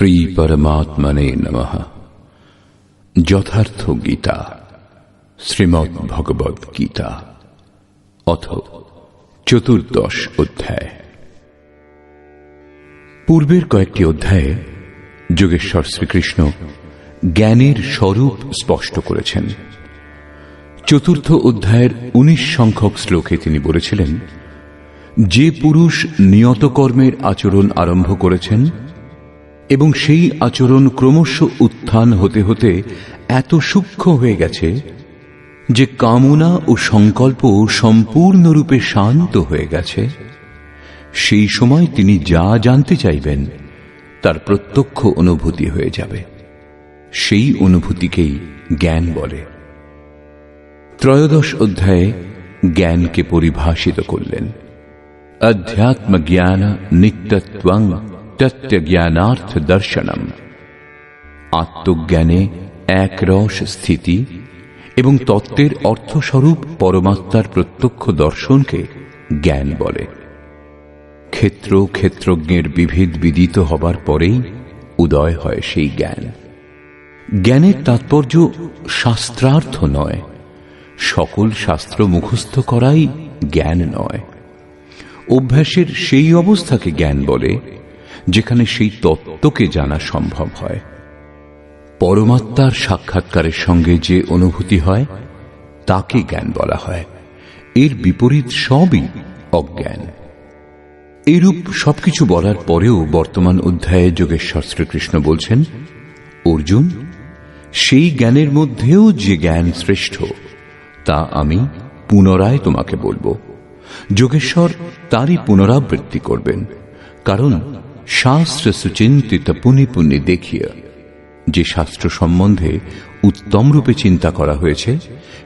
শ্রী পরমাত্মনে নমঃ। যথার্থ গীতা, শ্রীমদ্ ভগবদ গীতা, অথ চতুর্দশ অধ্যায়। পূর্বের কয়েকটি অধ্যায়ে যোগেশ্বর শ্রীকৃষ্ণ জ্ঞানের স্বরূপ স্পষ্ট করেছেন। চতুর্থ অধ্যায়ের 19 সংখ্যক শ্লোকে তিনি বলেছিলেন, যে পুরুষ নিয়ত কর্মের আচরণ আরম্ভ করেছেন এবং সেই আচরণ ক্রমশ উত্থান হতে হতে এত সূক্ষ্ম হয়ে গেছে যে কামনা ও সংকল্প সম্পূর্ণরূপে শান্ত হয়ে গেছে, সেই সময় তিনি যা জানতে চাইবেন তার প্রত্যক্ষ অনুভূতি হয়ে যাবে। সেই অনুভূতিকেই জ্ঞান বলে। ত্রয়োদশ অধ্যায়ে জ্ঞানকে পরিভাষিত করলেন। অধ্যাত্ম জ্ঞান নিত্যত্বং তত্ত্ব জ্ঞানার্থ দর্শনম। আত্মজ্ঞানে এক রস স্থিতি এবং তত্ত্বের অর্থস্বরূপ পরমাত্মার প্রত্যক্ষ দর্শনকে জ্ঞান বলে। ক্ষেত্র ক্ষেত্রজ্ঞের বিভেদ বিদিত হবার পরেই উদয় হয় সেই জ্ঞান। জ্ঞানের তাৎপর্য শাস্ত্রার্থ নয়, সকল শাস্ত্র মুখস্থ করাই জ্ঞান নয়। অভ্যাসের সেই অবস্থাকে জ্ঞান বলে যেখানে সেই তত্ত্বকে জানা সম্ভব হয়। পরমাত্মার সাক্ষাৎকারের সঙ্গে যে অনুভূতি হয় তাকে জ্ঞান বলা হয়। এর বিপরীত সবই অজ্ঞান। এইরূপ সবকিছু বলার পরেও বর্তমান অধ্যায়ে যোগেশ্বর শ্রীকৃষ্ণ বলছেন, অর্জুন, সেই জ্ঞানের মধ্যেও যে জ্ঞান শ্রেষ্ঠ তা আমি পুনরায় তোমাকে বলবো। যোগেশ্বর তারই পুনরাবৃত্তি করবেন, কারণ শাস্ত্র সুচিন্তিত পুনি পুনি দেখিয়া, যে শাস্ত্র সম্বন্ধে উত্তম রূপে চিন্তা করা হয়েছে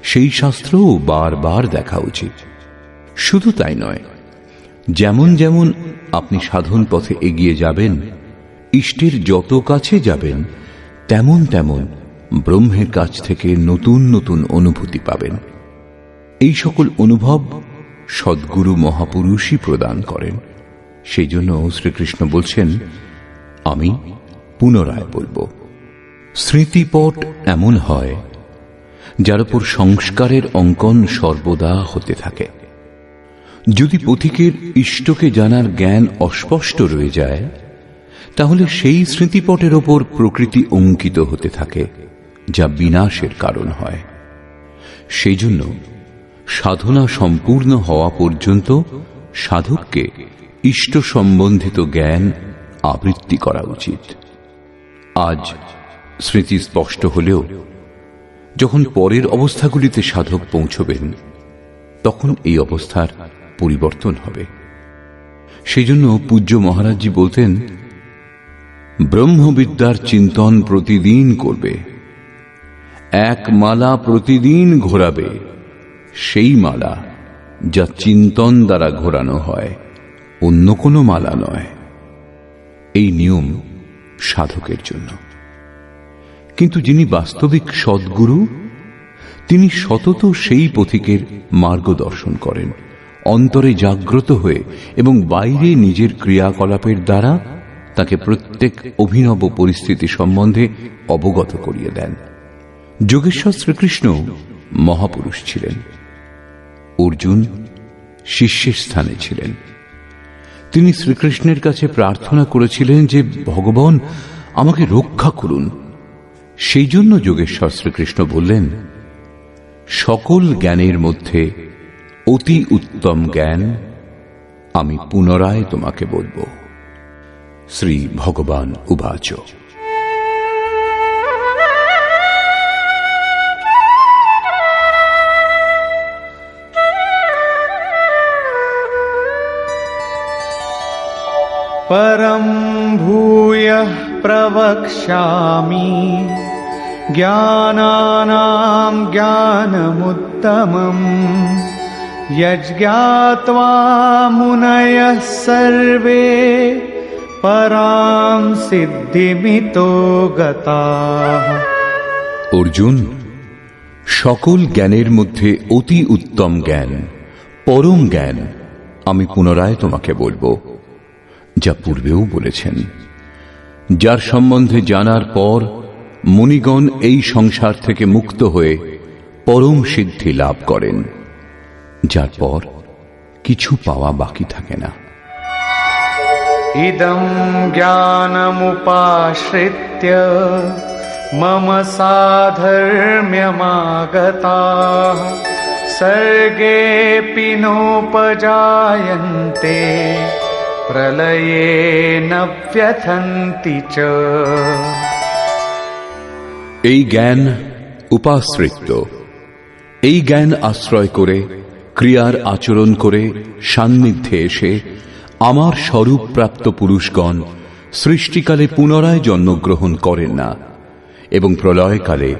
সেই শাস্ত্রও বারবার দেখা উচিত। শুধু তাই নয়, যেমন যেমন আপনি সাধন পথে এগিয়ে যাবেন, ইষ্টের যত কাছে যাবেন, তেমন তেমন ব্রহ্মের কাছ থেকে নতুন নতুন অনুভূতি পাবেন। এই সকল অনুভব সদ্গুরু মহাপুরুষই প্রদান করেন। সেই জন্য শ্রীকৃষ্ণ বলছেন, আমি পুনরায় বলবো। স্মৃতিপট এমন হয় যার উপর সংস্কারের অঙ্কন সর্বদা হতে থাকে। যদি পথিকের ইষ্টকে জানার জ্ঞান অস্পষ্ট রয়ে যায়, তাহলে সেই স্মৃতিপটের ওপর প্রকৃতি অঙ্কিত হতে থাকে, যা বিনাশের কারণ হয়। সেই জন্য সাধনা সম্পূর্ণ হওয়া পর্যন্ত সাধককে ইষ্ট সম্বন্ধিত জ্ঞান আবৃত্তি করা উচিত। আজ স্মৃতি স্পষ্ট হলেও যখন পরের অবস্থাগুলিতে সাধক পৌঁছবেন, তখন এই অবস্থার পরিবর্তন হবে। সেই জন্য পূজ্য মহারাজজি বলতেন, ব্রহ্মবিদ্যার চিন্তন প্রতিদিন করবে, এক মালা প্রতিদিন ঘোরাবে, সেই মালা যা চিন্তন দ্বারা ঘোরানো হয়, অন্য কোনো মালা নয়। এই নিয়ম সাধকের জন্য। কিন্তু যিনি বাস্তবিক সদ্গুরু, তিনি সতত সেই পথিকের মার্গদর্শন করেন, অন্তরে জাগ্রত হয়ে এবং বাইরে নিজের ক্রিয়াকলাপের দ্বারা তাকে প্রত্যেক অভিনব পরিস্থিতি সম্বন্ধে অবগত করিয়ে দেন। যোগেশ্বর শ্রীকৃষ্ণ মহাপুরুষ ছিলেন। অর্জুন শিষ্যের স্থানে ছিলেন। তিনি শ্রীকৃষ্ণের কাছে প্রার্থনা করেছিলেন যে, ভগবান আমাকে রক্ষা করুন। সেই জন্য যোগেশ্বর শ্রীকৃষ্ণ বললেন, সকল জ্ঞানের মধ্যে অতি উত্তম জ্ঞান আমি পুনরায় তোমাকে বলবো। শ্রী ভগবান উবাচ। परं भूयः प्रवक्ष्यामि ज्ञानानां ज्ञानमुत्तमम् यज्ञात्वा मुनयः सर्वे परां सिद्धिमितो गताः। অর্জুন, সকল জ্ঞানের মধ্যে অতি উত্তম জ্ঞান, পরম জ্ঞান আমি পুনরায় তোমাকে বলবো, যা পূর্বেও বলেছেন। যার সম্বন্ধে জানার পর মুনিগণ এই সংসার থেকে মুক্ত হয়ে পরম সিদ্ধি লাভ করেন, যার পর কিছু পাওয়া বাকি থাকে না। ইদং জ্ঞানমুপাশ্রিত্য মম সাধর্ম্যমাগতাঃ সর্গেপি নোপজায়ন্তে প্রলয়ে ন ব্যথন্তি চ। এই জ্ঞান উপাশ্রিত, এই জ্ঞান আশ্রয় করে ক্রিয়ার আচরণ করে সান্নিধ্যে এসে আমার স্বরূপ প্রাপ্ত পুরুষগণ সৃষ্টিকালে পুনরায় জন্মগ্রহণ করেন না এবং প্রলয়কালে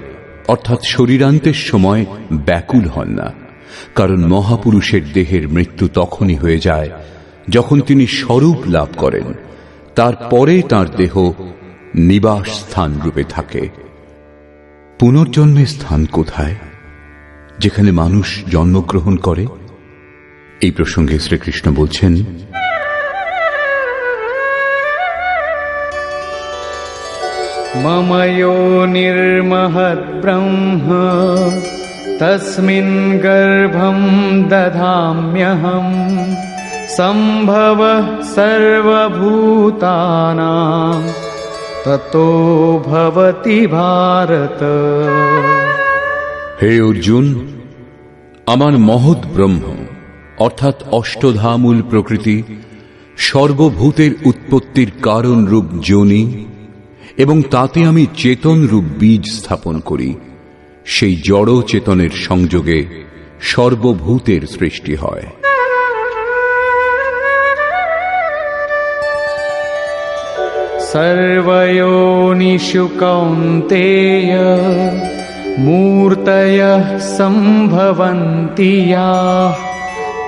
অর্থাৎ শরীরান্তের সময় ব্যাকুল হন না, কারণ মহাপুরুষের দেহের মৃত্যু তখনই হয়ে যায় যখন তিনি স্বরূপ লাভ করেন, তারপরে তাঁর দেহ নিবাস স্থান রূপে থাকে। পুনর্জন্মের স্থান কোথায় যেখানে মানুষ জন্মগ্রহণ করে? এই প্রসঙ্গে শ্রীকৃষ্ণ বলছেন, মম যোনির্মহৎ ব্রহ্ম তস্মিন গর্ভম দধাম্যহম সম্ভবঃ সর্বভূতানাং ততো ভবতি ভারত। হে অর্জুন, আমার মহৎ ব্রহ্ম অর্থাৎ অষ্টধামূল প্রকৃতি সর্বভূতের উৎপত্তির কারণ রূপ যোনি এবং তাতে আমি চেতন রূপ বীজ স্থাপন করি। সেই জড় চেতনের সংযোগে সর্বভূতের সৃষ্টি হয়। সর্বয়োনিষু কৌন্তেয় মূর্তয়ঃ সম্ভবন্তি ইয়াঃ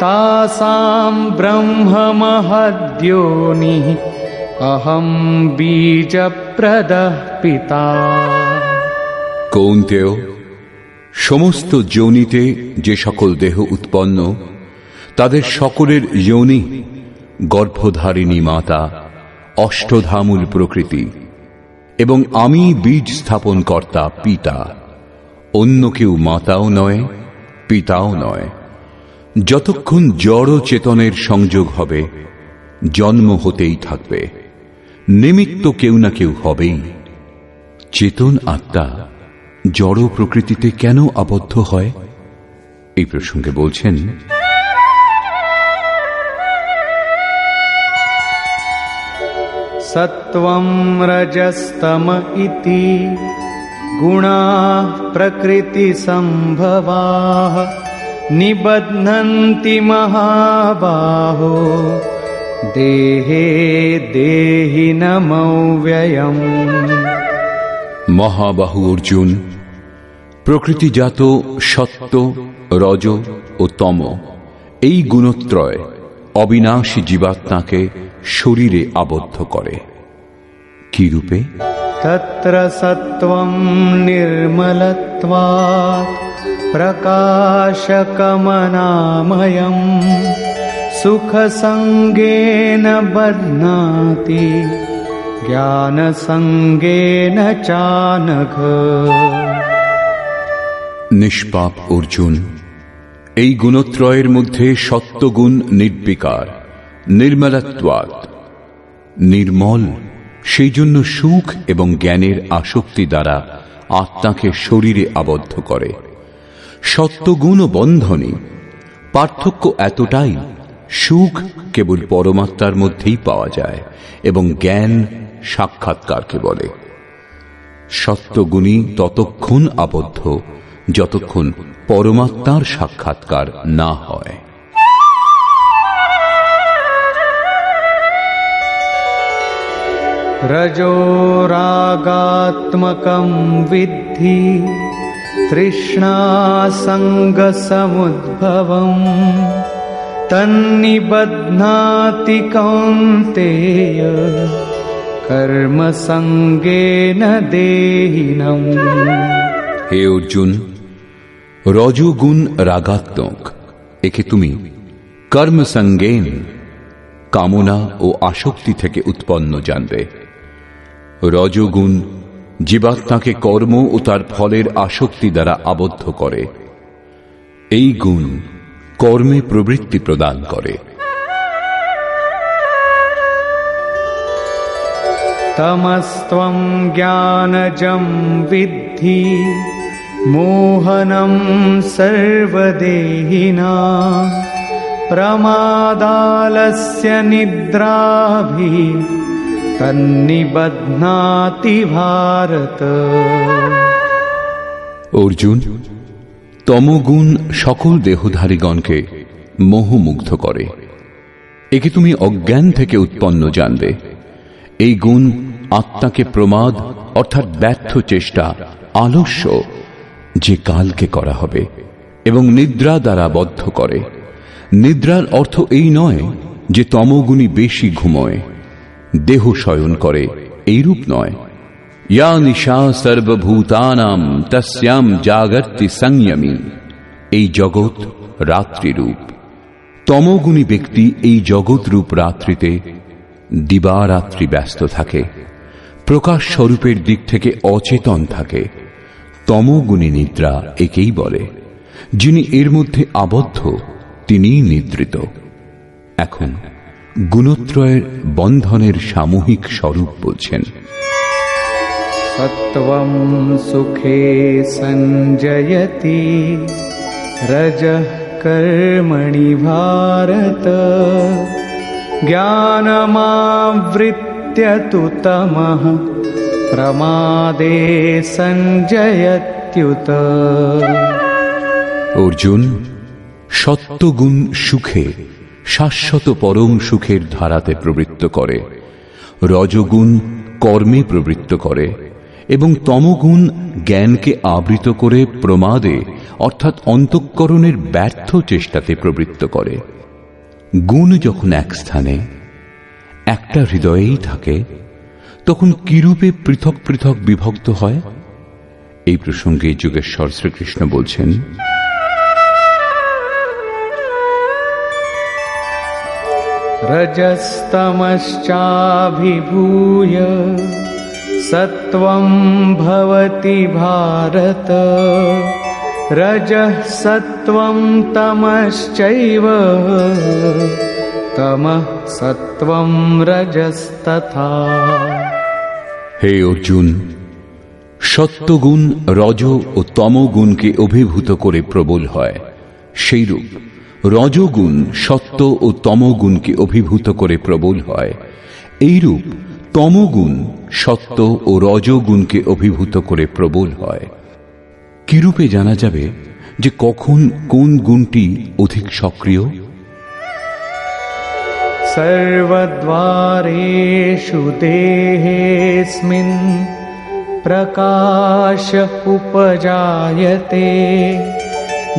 তাসাম ব্রহ্ম মহদ্যোনিঃ অহং বীজপ্রদঃ পিতা। কৌন্তেয়, সমস্ত যোনিতে যে সকল দেহ উৎপন্ন তাদের সকলের যোনি গর্ভধারিণী মাতা, অষ্টধামূল প্রকৃতি এবং আমি বীজ স্থাপন কর্তা পিতা। অন্য কেউ মাতাও নয়, পিতাও নয়। যতক্ষণ জড় চেতনের সংযোগ হবে জন্ম হতেই থাকবে, নিমিত্ত কেউ না কেউ হবেই। চেতন আত্মা জড় প্রকৃতিতে কেন আবদ্ধ হয়? এই প্রসঙ্গে বলছেন, সত্ত্বং রজস্তম ইতি গুণাঃ প্রকৃতি সম্ভবাঃ নিবধ্নন্তি মহাবাহো দেহে দেহিনমব্যয়ম। মহাবাহু অর্জুন, প্রকৃতিজাত সত্ত্ব, রজ ও তম এই গুণত্রয় অবিনাশী জীবাত্মাকে শরীরে আবদ্ধ করে। কি রূপে? তত্র সত্ত্বং নির্মলত্বাৎ প্রকাশকমনাময়ম সুখ সঙ্গেন বধ্নাতি জ্ঞান সঙ্গেন চানঘ। নিষ্পাপ অর্জুন, এই গুণত্রয়ের মধ্যে সত্ত্বগুণ নির্বিকার, নির্মলত্বাৎ নির্মল, সেই জন্য সুখ এবং জ্ঞানের আসক্তি দ্বারা আত্মাকে শরীরে আবদ্ধ করে। সত্ত্বগুণ ও বন্ধনে পার্থক্য এতটাই, সুখ কেবল পরমাত্মার মধ্যেই পাওয়া যায় এবং জ্ঞান সাক্ষাৎকারকে বলে। সত্ত্বগুণী ততক্ষণ আবদ্ধ যতক্ষণ পরমাত্মার সাক্ষাৎকার না হয়। রজো রাগাত্মকং বিদ্ধি তৃষ্ণা সঙ্গ সমুদ্ভবম তন্নিবধ্নাতি কৌন্তেয় কর্ম সঙ্গেন দেহিনম। হে অর্জুন, রজোগুণ রাগাত্মক, একে তুমি কর্মসঙ্গেন কামনা ও আসক্তি থেকে উৎপন্ন জানবে। রজোগুণ জীবাত্মাকে কর্ম ও তার ফলের আসক্তি দ্বারা আবদ্ধ করে। এই গুণ কর্মে প্রবৃত্তি প্রদান করে। তমস্ত্বং জ্ঞানজং বিদ্ধি মোহনম সর্বদেহিনাং প্রমাদালস্য নিদ্রাভি তন্নিবধ্নাতি ভারত। অর্জুন, তমগুণ সকল দেহধারীগণকে মোহমুগ্ধ করে। একে তুমি অজ্ঞান থেকে উৎপন্ন জানবে। এই গুণ আত্মাকে প্রমাদ অর্থাৎ ব্যর্থ চেষ্টা, আলস্য যে কালকে করা হবে এবং নিদ্রা দ্বারা বদ্ধ করে। নিদ্রার অর্থ এই নয় যে তমগুণী বেশি ঘুমোয়, দেহ শয়ন করে, এইরূপ নয়। ইয়া নিশা সর্বভূতানাম তস্যাম জাগর্তি সংযমী। এই জগৎ রাত্রিরূপ। তমগুণী ব্যক্তি এই জগৎরূপ রাত্রিতে দিবারাত্রি ব্যস্ত থাকে, প্রকাশ স্বরূপের দিক থেকে অচেতন থাকে। তমগুণী নিদ্রা একেই বলে। যিনি এর মধ্যে আবদ্ধ তিনিই নিদ্রিত। এখন গুণত্রয়ের বন্ধনের সামূহিক স্বরূপ বলছেন। সত্ত্বং সুখে সঞ্জয়তি রজঃ কর্মণি ভারত জ্ঞানমাবৃত্য তু তমঃ প্রমাদে সঞ্জয়ত্যুত। অর্জুন, সত্ত্বগুণ সুখে, শাশ্বত পরম সুখের ধারাতে প্রবৃত্ত করে, রজগুণ কর্মে প্রবৃত্ত করে এবং তমগুণ জ্ঞানকে আবৃত করে প্রমাদে অর্থাৎ অন্তঃকরণের ব্যর্থ চেষ্টাতে প্রবৃত্ত করে। গুণ যখন এক স্থানে একটা হৃদয়েই থাকে তখন কিরূপে পৃথক পৃথক বিভক্ত হয়? এই প্রসঙ্গে যোগেশ্বর শ্রীকৃষ্ণ বলছেন, রজস্তমশ্চাভিভূয় সত্ত্বং ভবতি ভারত রজঃ সত্ত্বং তমশ্চৈব তমঃ সত্ত্বং রজস্তথা। হে অর্জুন, সত্ত্বগুণ রজ ও তমগুণকে অভিভূত করে প্রবল হয়, সেইরূপ রজগুণ সত্ত্ব ও তমগুণকে অভিভূত করে প্রবল হয়। এইরূপ তমগুণ সত্ত্ব ও রজগুণকে অভিভূত করে প্রবল হয়। কিরূপে জানা যাবে যে কখন কোন গুণটি অধিক সক্রিয়? সর্বদ্বারেষু দেহেস্মিন প্রকাশ উপজায়তে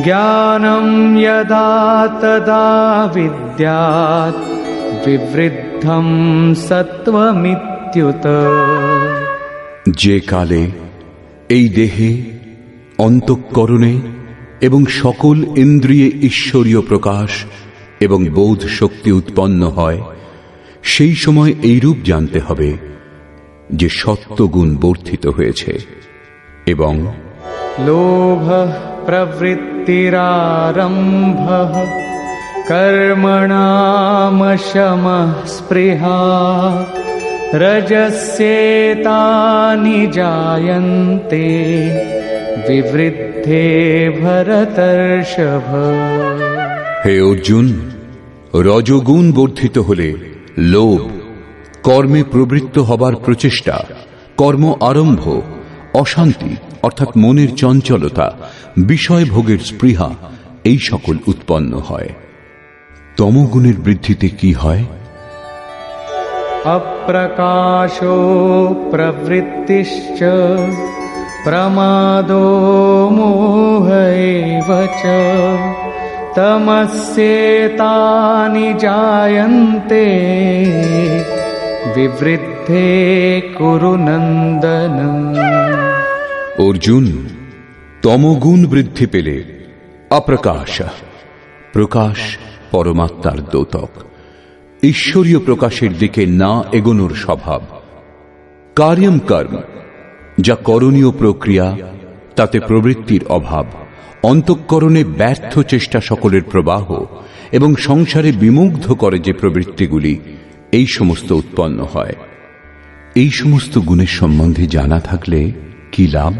জ্ঞানম যদা তদা বিদ্যাৎ বিবৃদ্ধম সত্ত্বমিত্যুত। যে কালে এই দেহে, অন্তঃকরণে এবং সকল ইন্দ্রিয়ে ঈশ্বরীয় প্রকাশ এবং বোধ শক্তি উৎপন্ন হয়, সেই সময় এইরূপ জানতে হবে যে সত্ত্বগুণ বর্ধিত হয়েছে এবং লোভ প্রবৃত্তিরারম্ভঃ কর্মণাম শমঃ স্পৃহা রজস্যেতানি জায়ন্তে বিবৃদ্ধে ভরতর্ষভ। হে অর্জুন, রজগুণ বর্ধিত হলে লোভ, কর্মে প্রবৃত্ত হবার প্রচেষ্টা, কর্ম আরম্ভ, অশান্তি অর্থাৎ মনের চঞ্চলতা, বিষয় ভোগের স্পৃহা এই সকল উৎপন্ন হয়। তমগুণের বৃদ্ধিতে কি হয়? অপ্রকাশো প্রবৃত্তিশ্চ প্রমাদো মোহ এব চ তমস্যেতানি জায়ন্তে বিবৃদ্ধে কুরু নন্দন। অর্জুন, তমগুণ বৃদ্ধি পেলে অপ্রকাশ, প্রকাশ পরমাত্মার দ্যোতক, ঈশ্বরীয় প্রকাশের দিকে না এগোনোর স্বভাব, কার্যম কর্ম, যা করণীয় প্রক্রিয়া, তাতে প্রবৃত্তির অভাব, অন্তঃকরণে ব্যর্থ চেষ্টা সকলের প্রবাহ এবং সংসারে বিমুগ্ধ করে যে প্রবৃত্তিগুলি, এই সমস্ত উৎপন্ন হয়। এই সমস্ত গুণের সম্বন্ধে জানা থাকলে কি লাভ?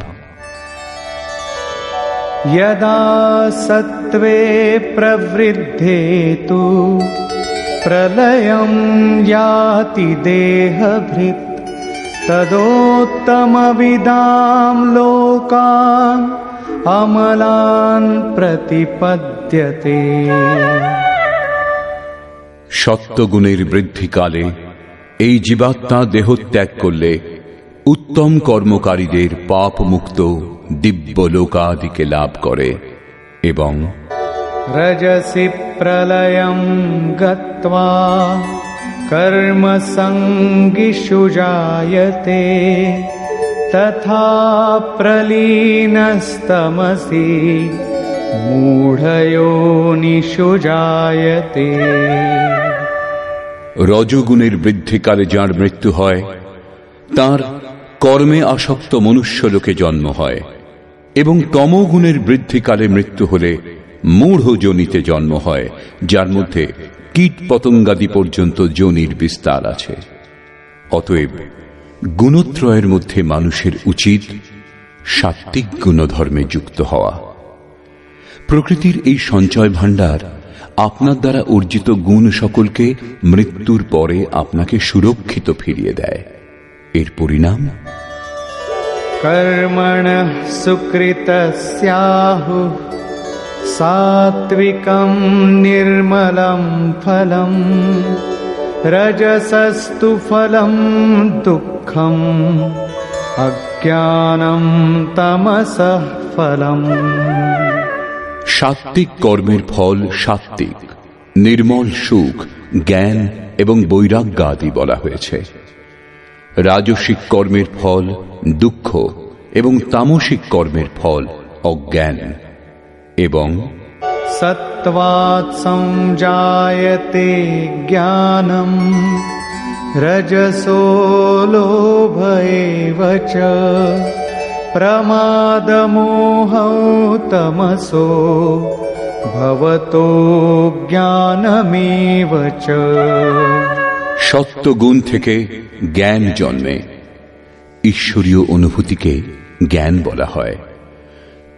यदा सत्त्वे प्रवृद्धे तु प्रलयं याति देहभृत् तदोत्तमविदां लोकान् अमलान् प्रतिपद्यते। সত্যগুণের বৃদ্ধিকালে এই জীবাত্মা দেহত্যাগ করলে উত্তম কর্মকারীদের পাপ মুক্ত দিব্য লোকাদিকে লাভ করে এবং रजसि प्रलयं गत्वा कर्मसङ्गिषु जायते तथा प्रलीनस्तमसि मूढयोनिषु जायते। রজগুণের বৃদ্ধিকালে যার মৃত্যু হয়, তার কর্মে আসক্ত মনুষ্যলোকে জন্ম হয়, এবং তমগুণের বৃদ্ধিকালে মৃত্যু হলে মূঢ় যোনিতে জন্ম হয়, যার মধ্যে কীট পতঙ্গাদি পর্যন্ত যোনির বিস্তার আছে। অতএব গুণত্রয়ের মধ্যে মানুষের উচিত সাত্ত্বিক গুণধর্মে যুক্ত হওয়া। প্রকৃতির এই সঞ্চয় ভাণ্ডার আপনার দ্বারা অর্জিত গুণ সকলকে মৃত্যুর পরে আপনাকে সুরক্ষিত ফিরিয়ে দেয়। এর পরিণাম कर्मणः सुकृतस्याहुः सात्विकं निर्मलं फलं रजसस्तु फलं दुःखम् अज्ञानं तमसः फलम्। সাত্ত্বিক কর্মের ফল সাত্ত্বিক, নির্মল সুখ, জ্ঞান এবং বৈরাগ্য আদি বলা হয়েছে। রাজসিক কর্মের ফল দুঃখ এবং তামসিক কর্মের ফল অজ্ঞান। এবং सत्त्वात् संजायते ज्ञानम् रजसो लोभ एव च प्रमादमोहौ तमसो भवतो ज्ञानमेव च। সত্য গুণ থেকে জ্ঞান জন্মে। ঈশ্বরীয় অনুভূতিকে জ্ঞান বলা হয়।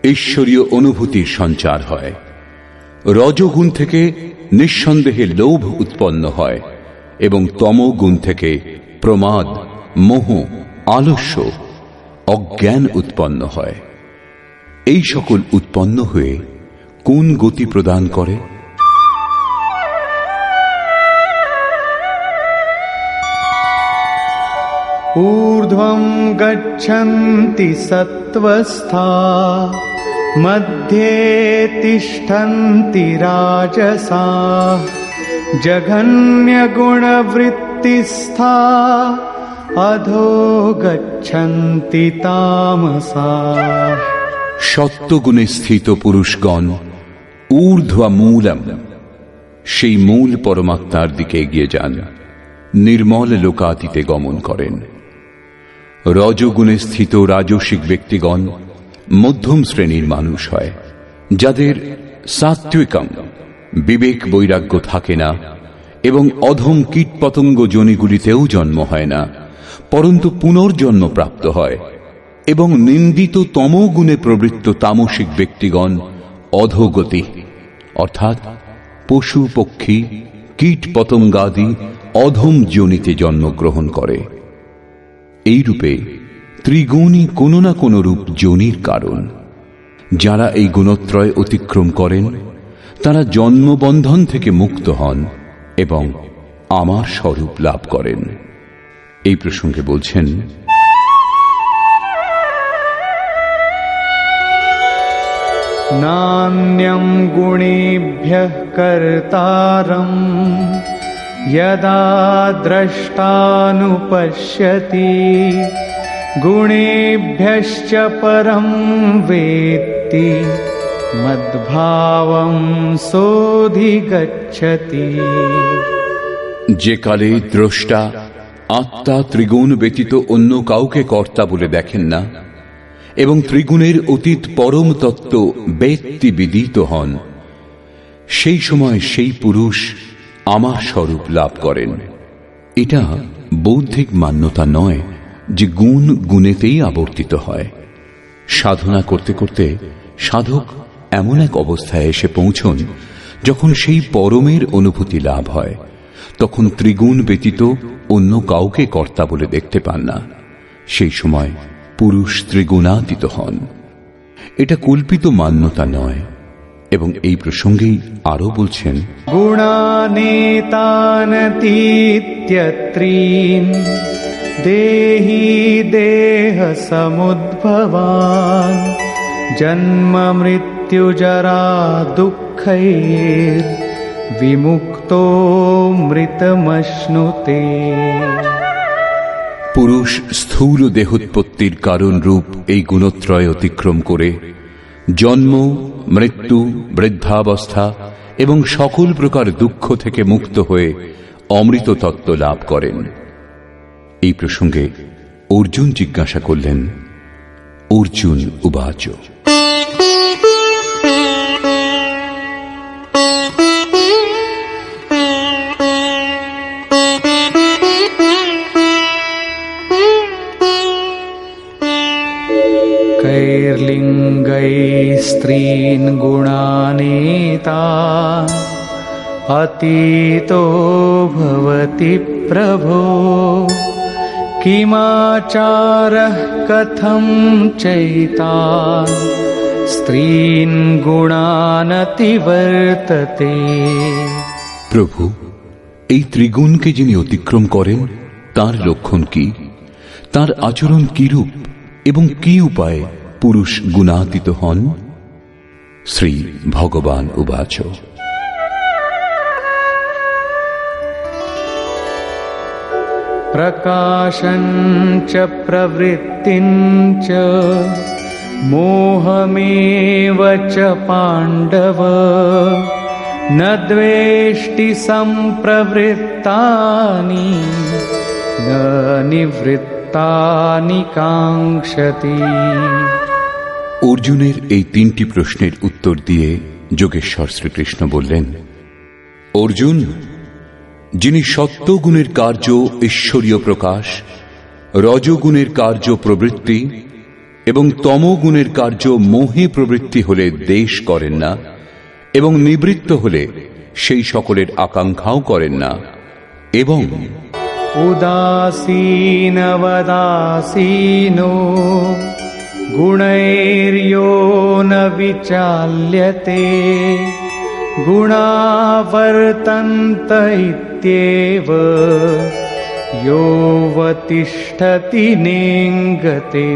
ঈশ্বরীয় অনুভূতির সঞ্চার হয়। রজগুণ থেকে নিঃসন্দেহে লোভ উৎপন্ন হয় এবং তমগুণ থেকে প্রমাদ, মোহ, আলস্য, অজ্ঞান উৎপন্ন হয়। এই সকল উৎপন্ন হয়ে কোন গতি প্রদান করে? ऊर्ध्वं गच्छन्ति सत्त्वस्था मध्ये तिष्ठन्ति राजसाः जघन्यगुणवृत्तिस्था अधो गच्छन्ति तामसाः। সত্যগুণে স্থিত পুরুষগণ ঊর্ধ্বমূলম, সেই মূল পরমাত্মার দিকে এগিয়ে যান, নির্মল লোকাতীতে গমন করেন। রজগুণে স্থিত রাজসিক ব্যক্তিগণ মধ্যম শ্রেণীর মানুষ হয়, যাদের সাত্ত্বিকম বিবেক বৈরাগ্য থাকে না এবং অধম কীটপতঙ্গ যোনিগুলিতেও জন্ম হয় না, পরন্তু পুনর্জন্ম প্রাপ্ত হয়। এবং নিন্দিত তমগুণে প্রবৃত্ত তামসিক ব্যক্তিগণ অধোগতি অর্থাৎ পশু পক্ষী কীট পতঙ্গাদি অধম যোনিতে জন্মগ্রহণ করে। এইরূপে ত্রিগুণই কোনো না কোনো রূপ যোনির কারণ। যারা এই গুণত্রয় অতিক্রম করেন তারা জন্মবন্ধন থেকে মুক্ত হন এবং আমার স্বরূপ লাভ করেন। এই প্রসঙ্গে বলছেন, नान्यं गुणेभ्यः कर्तारं यदा द्रष्टानुपश्यति गुणेभ्यश्च परं वेत्ति मद्भावं सोऽधिगच्छति। যে কালে দ্রষ্টা আত্মা ত্রিগুণ ব্যতীত অন্য কাউকে কর্তা বলে দেখেন না এবং ত্রিগুণের অতীত পরম তত্ত্ব ব্যক্তি বিদিত হন, সেই সময় সেই পুরুষ আমার স্বরূপ লাভ করেন। এটা বৌদ্ধিক মান্যতা নয় যে গুণ গুণেতেই আবর্তিত হয়। সাধনা করতে করতে সাধক এমন এক অবস্থায় এসে পৌঁছন যখন সেই পরমের অনুভূতি লাভ হয়, তখন ত্রিগুণ ব্যতীত অন্য কাউকে কর্তা বলে দেখতে পান না। সেই সময় পুরুষ ত্রিগুণাতীত হন। এটা কল্পিত মান্যতা নয়। এবং এই প্রসঙ্গেই আরো বলছেন, গুণানেতানতীত্যত্রীন দেহি দেহ সমুদ্ভবান জন্ম মৃত্যু জরা দুঃখৈর বিমুক্তো মৃতমশ্নুতে। পুরুষ স্থূল দেহোৎপত্তির কারণ রূপ এই গুণত্রয় অতিক্রম করে জন্ম, মৃত্যু, বৃদ্ধাবস্থা এবং সকল প্রকার দুঃখ থেকে মুক্ত হয়ে অমৃত তত্ত্ব লাভ করেন। এই প্রসঙ্গে অর্জুন জিজ্ঞাসা করলেন, অর্জুন উবাচ, कैर्लिङ्गैस्त्रीन् गुणानेतान् अतीतो भवति प्रभो किमाचारः कथं चैतान् स्त्रीन् गुणानतिवर्तते। প্রভু, এই ত্রিগুণকে যিনি অতিক্রম করেন তার লক্ষণ কি, তার আচরণ কিরূপ এবং কি উপায়ে পুরুষ গুণাতীত হন? শ্রী ভগবান উবাচ, প্রকাশঞ্চ প্রবৃত্তিঞ্চ মোহমেব চ পাণ্ডব ন দ্বেষ্টি সম্প্রবৃত্তানি ন নিবৃত্তানি কাঙ্ক্ষতি। অর্জুনের এই তিনটি প্রশ্নের উত্তর দিয়ে যোগেশ্বর শ্রীকৃষ্ণ বললেন, অর্জুন, যিনি সত্যগুণের কার্য ঈশ্বরীয় প্রকাশ, রজগুণের কার্য প্রবৃত্তি এবং তমগুণের কার্য মোহে প্রবৃত্তি হলে দেশ করেন না এবং নিবৃত্ত হলে সেই সকলের আকাঙ্ক্ষাও করেন না, এবং উদাসীনবদাসীনো গুণৈর্যো ন বিচাল্যতে গুণাবর্তন্ত ইত্যেব যোবতিষ্ঠতি নেঙ্গতে।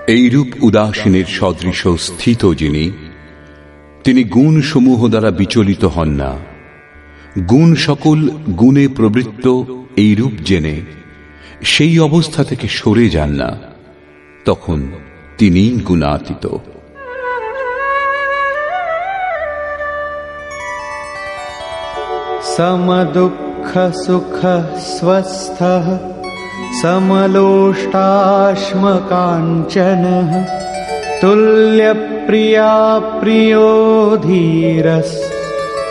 এইরূপ উদাসীনের সদৃশ স্থিত যিনি, তিনি গুণ সমূহ দ্বারা বিচলিত হন না। গুণ সকল গুণে প্রবৃত্ত এইরূপ জেনে সেই অবস্থা থেকে সরে যান না, তখন তিনি গুণাতীত। সমদুঃখ সুখ স্वस्थः সমলোষ্টাশ্মকাঞ্চনः তুল্যপ্রিয়া প্রিয়ো ধীরস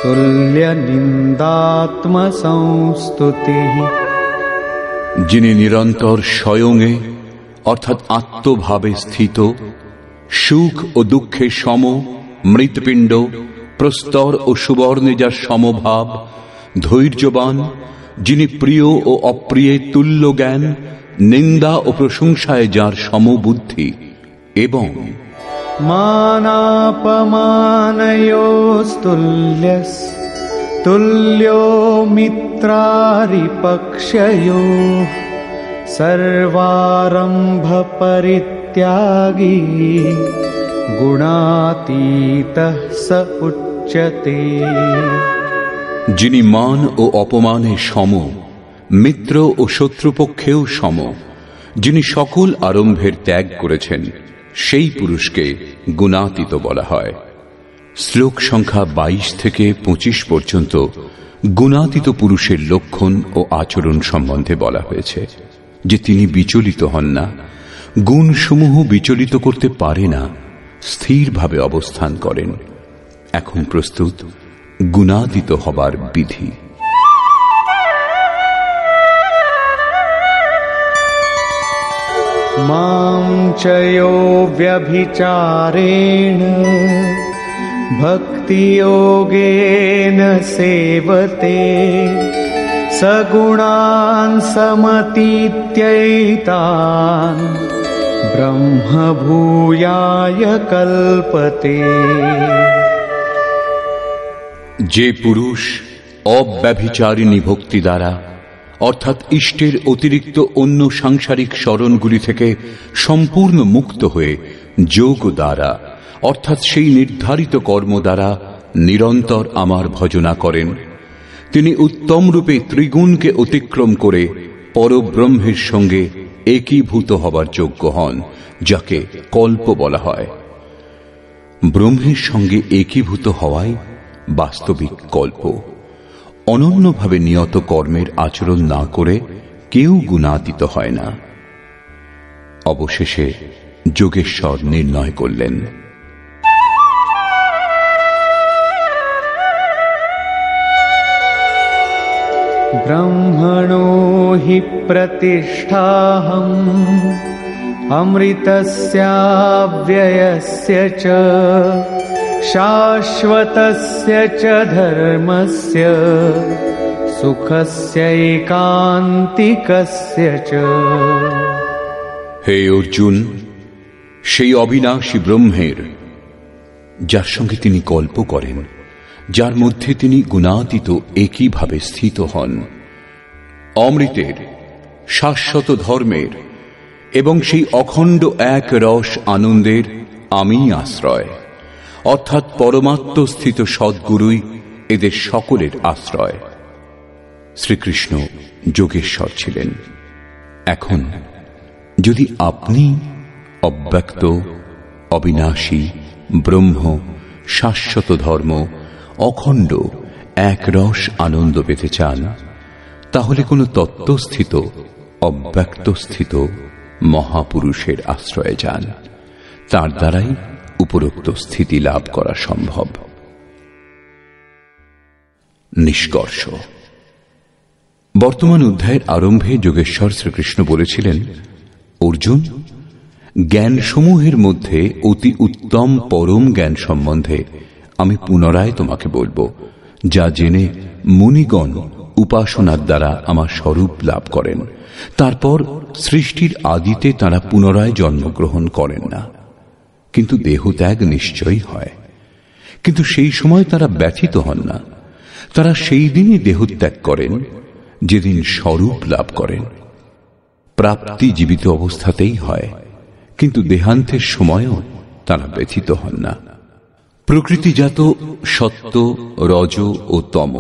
তুল্য নিন্দাত্মসংস্তুতিঃ। যিনি নিরন্তর স্বয়ংয়ে অর্থাৎ আত্মভাবে স্থিত, সুখ ও দুঃখে সম, মৃৎপিণ্ড, প্রস্তর ও সুবর্ণে যার সমভাব, ধৈর্যবান, যিনি প্রিয় ও অপ্রিয়ে তুল্য জ্ঞান, নিন্দা ও প্রশংসায় যার সমবুদ্ধি, এবং মানাপমানয়োস্তুল্যস তুল্যো মিত্রারিপক্ষয়োঃ সর্বারম্ভ পরিত্যাগী গুণাতীতঃ স উচ্যতে। যিনি মান ও অপমানে সম, মিত্র ও শত্রুপক্ষেও সম, যিনি সকল আরম্ভের ত্যাগ করেছেন, সেই পুরুষকে গুণাতীত বলা হয়। শ্লোক সংখ্যা 22 থেকে 25 পর্যন্ত গুণাতীত পুরুষের লক্ষণ ও আচরণ সম্বন্ধে বলা হয়েছে যে তিনি বিচলিত হন না, গুণসমূহ বিচলিত করতে পারে না, স্থিরভাবে অবস্থান করেন। এখন প্রস্তুত গুণাতীত হবার বিধি। মাং চ यो व्यभिचारेण भक्तियोगेन सेवते सगुणान् समतीत्यैतान् ब्रह्मभूयाय कल्पते। যে পুরুষ অব্যভিচারিণী ভক্তি দ্বারা অর্থাৎ ইষ্টের অতিরিক্ত অন্য সাংসারিক স্মরণগুলি থেকে সম্পূর্ণ মুক্ত হয়ে যোগ দ্বারা অর্থাৎ সেই নির্ধারিত কর্ম দ্বারা নিরন্তর আমার ভজনা করেন, তিনি উত্তম রূপে ত্রিগুণকে অতিক্রম করে পরব্রহ্মের সঙ্গে একীভূত হবার যোগ্য হন, যাকে কল্প বলা হয়। ব্রহ্মের সঙ্গে একীভূত হওয়াই বাস্তবিক কল্প। অনন্যভাবে নিয়ত কর্মের আচরণ না করে কেউ গুণাতীত হয় না। অবশেষে যোগেশ্বর নির্ণয় করলেন, ব্রহ্মণো হি প্রতিষ্ঠাহম অমৃতস্যাব্যয়স্য চ শাশ্বতস্য চ ধর্মস্য সুখস্যৈকান্তিকস্য চ। হে অর্জুন, সেই অবিনাশী ব্রহ্মের যার সঙ্গে তিনি কল্প করেন, যার মধ্যে তিনি গুণাতীত একইভাবে স্থিত হন, অমৃতের, শাশ্বত ধর্মের এবং সেই অখণ্ড এক রস আনন্দের আমি আশ্রয়, অর্থাৎ পরমাত্মস্থিত সদ্গুরুই এদের সকলের আশ্রয়। শ্রীকৃষ্ণ যোগেশ্বর ছিলেন। এখন যদি আপনি অব্যক্ত, অবিনাশী, ব্রহ্ম, শাশ্বত ধর্ম, অখণ্ড এক রস আনন্দ পেতে চান, তাহলে কোন তত্ত্বস্থিত, অব্যক্তস্থিত মহাপুরুষের আশ্রয়ে যান। তার দ্বারাই উপরোক্ত স্থিতি লাভ করা সম্ভব। নিষ্কর্ষ। বর্তমান অধ্যায়ের আরম্ভে যোগেশ্বর শ্রীকৃষ্ণ বলেছিলেন, অর্জুন, জ্ঞানসমূহের মধ্যে অতি উত্তম পরম জ্ঞান সম্বন্ধে আমি পুনরায় তোমাকে বলবো, যা জেনে মুনিগণ উপাসনার দ্বারা আমার স্বরূপ লাভ করেন। তারপর সৃষ্টির আদিতে তারা পুনরায় জন্মগ্রহণ করেন না, কিন্তু দেহত্যাগ নিশ্চয়ই হয়। কিন্তু সেই সময় তারা ব্যথিত হন না। তারা সেই দিনই দেহত্যাগ করেন যেদিন স্বরূপ লাভ করেন। প্রাপ্তি জীবিত অবস্থাতেই হয়, কিন্তু দেহান্তের সময়ও তারা ব্যথিত হন না। প্রকৃতিজাত সত্য, রজ ও তম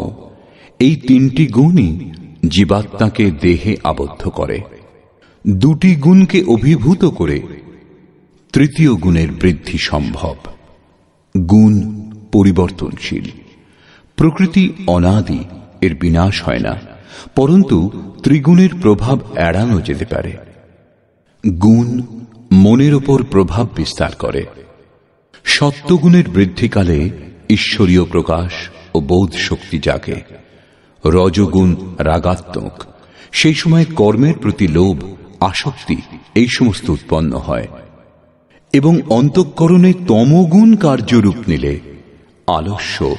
এই তিনটি গুণই জীবাত্মাকে দেহে আবদ্ধ করে। দুটি গুণকে অভিভূত করে তৃতীয় গুণের বৃদ্ধি সম্ভব। গুণ পরিবর্তনশীল। প্রকৃতি অনাদি, এর বিনাশ হয় না, পরন্তু ত্রিগুণের প্রভাব এড়ানো যেতে পারে। গুণ মনের ওপর প্রভাব বিস্তার করে। সত্যগুণের বৃদ্ধিকালে ঈশ্বরীয় প্রকাশ ও বোধ শক্তি জাগে। রজগুণ রাগাত্মক, সেই সময় কর্মের প্রতি লোভ, আসক্তি এই সমস্ত উৎপন্ন হয়। এবং অন্তঃকরণে তমগুণ কার্যরূপ নিলে আলস্য,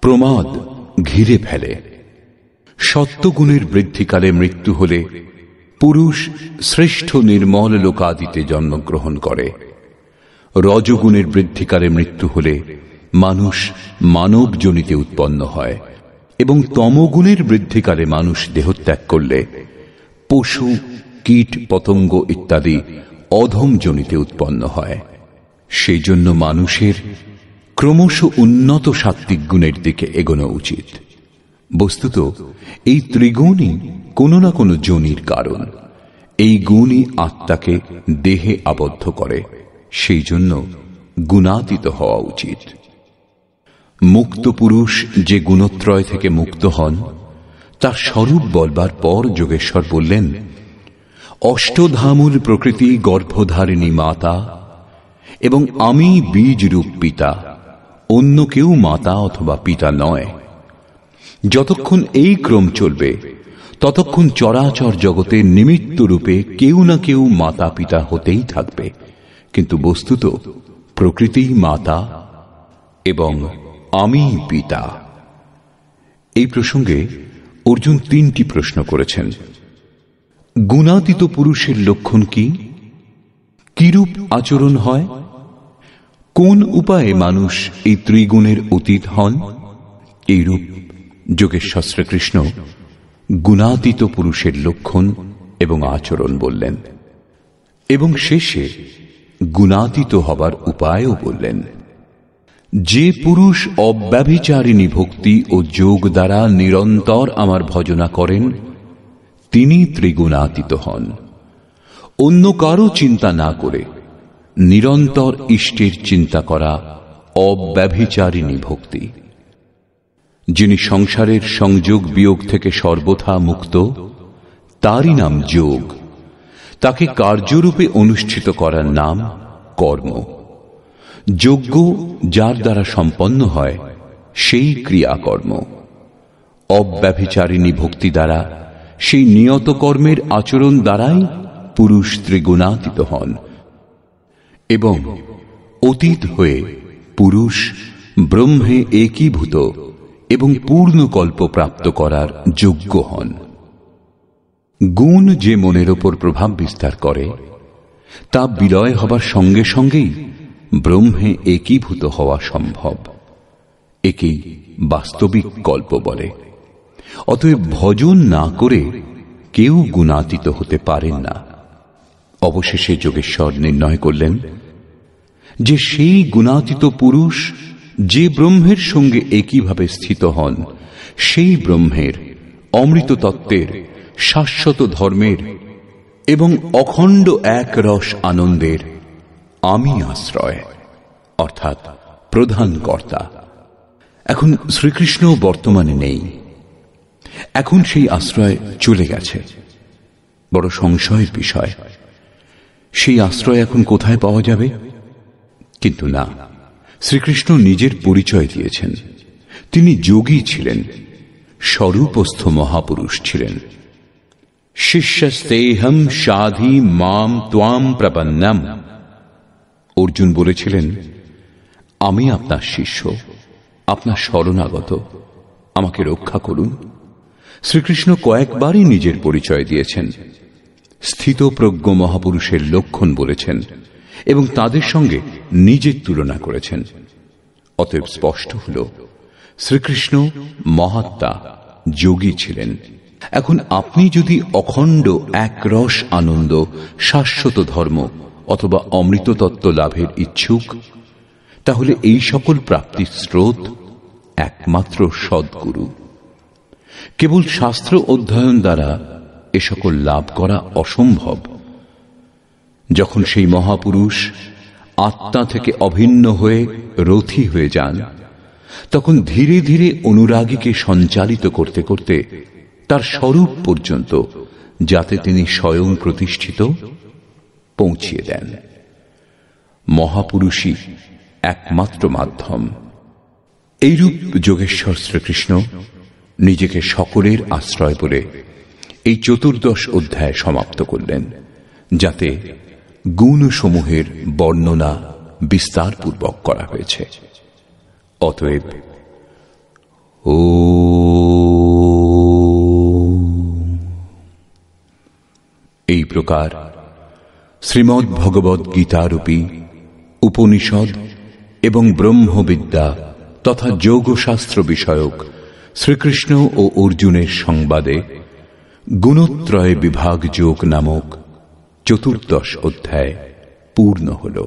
প্রমাদ ঘিরে ফেলে। সত্যগুণের বৃদ্ধিকালে মৃত্যু হলে পুরুষ শ্রেষ্ঠ নির্মল লোকাদিতে জন্মগ্রহণ করে। রজগুণের বৃদ্ধিকালে মৃত্যু হলে মানুষ মানব যোনিতে উৎপন্ন হয়, এবং তমগুণের বৃদ্ধিকালে মানুষ দেহত্যাগ করলে পশু, কীট, পতঙ্গ ইত্যাদি অধম যোনিতে উৎপন্ন হয়। সেই জন্য মানুষের ক্রমশ উন্নত সাত্ত্বিক গুণের দিকে এগোনো উচিত। বস্তুত এই ত্রিগুণই কোনো না কোনো যোনির কারণ। এই গুণই আত্মাকে দেহে আবদ্ধ করে। সেই জন্য গুণাতীত হওয়া উচিত। মুক্ত পুরুষ যে গুণত্রয় থেকে মুক্ত হন তার স্বরূপ বলবার পর যোগেশ্বর বললেন, অষ্টধামূল প্রকৃতি গর্ভধারিণী মাতা এবং আমি বীজরূপ পিতা, অন্য কেউ মাতা অথবা পিতা নয়। যতক্ষণ এই ক্রম চলবে ততক্ষণ চরাচর জগতে নিমিত্ত রূপে কেউ না কেউ মাতা পিতা হতেই থাকবে, কিন্তু বস্তুত প্রকৃতিই মাতা এবং আমি পিতা। এই প্রসঙ্গে অর্জুন 3টি প্রশ্ন করেছেন। গুণাতীত পুরুষের লক্ষণ কি? কিরূপ আচরণ হয়? কোন উপায়ে মানুষ এই ত্রিগুণের অতীত হন? এইরূপ যোগেশ্বর শ্রীকৃষ্ণ গুণাতীত পুরুষের লক্ষণ এবং আচরণ বললেন, এবং শেষে গুণাতীত হবার উপায়ও বললেন। যে পুরুষ অব্যভিচারিণী ভক্তি ও যোগ দ্বারা নিরন্তর আমার ভজনা করেন তিনি ত্রিগুণাতীত হন। অন্য কারো চিন্তা না করে নিরন্তর ইষ্টের চিন্তা করা অব্যভিচারিণী ভক্তি। যিনি সংসারের সংযোগ বিয়োগ থেকে সর্বথা মুক্ত তারই নাম যোগ। তাকে কার্যরূপে অনুষ্ঠিত করার নাম কর্ম। যজ্ঞ যার দ্বারা সম্পন্ন হয় সেই ক্রিয়াকর্ম। অব্যভিচারিণী ভক্তি দ্বারা সেই নিয়ত কর্মের আচরণ দ্বারাই পুরুষ ত্রিগুণাতীত হন এবং অতীত হয়ে পুরুষ ব্রহ্মে একীভূত এবং পূর্ণ কল্প প্রাপ্ত করার যোগ্য হন। গুণ যে মনের ওপর প্রভাব বিস্তার করে তা বিলয় হবার সঙ্গে সঙ্গেই ব্রহ্মে একীভূত হওয়া সম্ভব। একেই বাস্তবিক কল্প বলে। অতএব ভজন না করে কেউ গুণাতীত হতে পারেন না। অবশেষে যোগেশ্বর নির্ণয় করলেন যে সেই গুণাতীত পুরুষ যে ব্রহ্মের সঙ্গে একইভাবে স্থিত হন সেই ব্রহ্মের অমৃত তত্ত্বের, শাশ্বত ধর্মের এবং অখণ্ড এক রস আনন্দের আমি আশ্রয়, অর্থাৎ প্রধান কর্তা। এখন শ্রীকৃষ্ণ বর্তমানে নেই। এখন সেই আশ্রয় চলে গেছে। বড় সংশয়ের বিষয়, সেই আশ্রয় এখন কোথায় পাওয়া যাবে? কিন্তু না, শ্রীকৃষ্ণ নিজের পরিচয় দিয়েছেন। তিনি যোগী ছিলেন, স্বরূপস্থ মহাপুরুষ ছিলেন। শিষ্যস্তেহম সাধি মাম ত্বাম প্রপন্নম। অর্জুন বলেছিলেন, আমি আপনার শিষ্য, আপনার শরণাগত, আমাকে রক্ষা করুন। শ্রীকৃষ্ণ কয়েকবারই নিজের পরিচয় দিয়েছেন, স্থিতপ্রজ্ঞ মহাপুরুষের লক্ষণ বলেছেন এবং তাদের সঙ্গে নিজের তুলনা করেছেন। অতএব স্পষ্ট হল শ্রীকৃষ্ণ মহাত্মা যোগী ছিলেন। এখন আপনি যদি অখণ্ড একরস আনন্দ, শাশ্বত ধর্ম অথবা অমৃত তত্ত্ব লাভের ইচ্ছুক, তাহলে এই সকল প্রাপ্তির স্রোত একমাত্র সদ্গুরু। কেবল শাস্ত্র অধ্যয়ন দ্বারা এ সকল লাভ করা অসম্ভব। যখন সেই মহাপুরুষ আত্মা থেকে অভিন্ন হয়ে রথী হয়ে যান, তখন ধীরে ধীরে অনুরাগীকে সঞ্চালিত করতে করতে তার স্বরূপ পর্যন্ত, যাতে তিনি স্বয়ং প্রতিষ্ঠিত, পৌঁছিয়ে দেন। মহাপুরুষই একমাত্র মাধ্যম। এইরূপ যোগেশ্বর শ্রীকৃষ্ণ নিজেকে সকলের আশ্রয় বলে এই 14 অধ্যায় সমাপ্ত করলেন, যাতে গুণসমূহের বর্ণনা বিস্তারপূর্বক করা হয়েছে। অতএব এই প্রকার শ্রীমদ্ ভগবদ্ গীতারূপী উপনিষদ এবং ব্রহ্মবিদ্যা তথা যোগশাস্ত্র বিষয়ক শ্রীকৃষ্ণ ও অর্জুনের সংবাদে গুণত্রয় বিভাগ যোগ নামক 14 অধ্যায় পূর্ণ হল।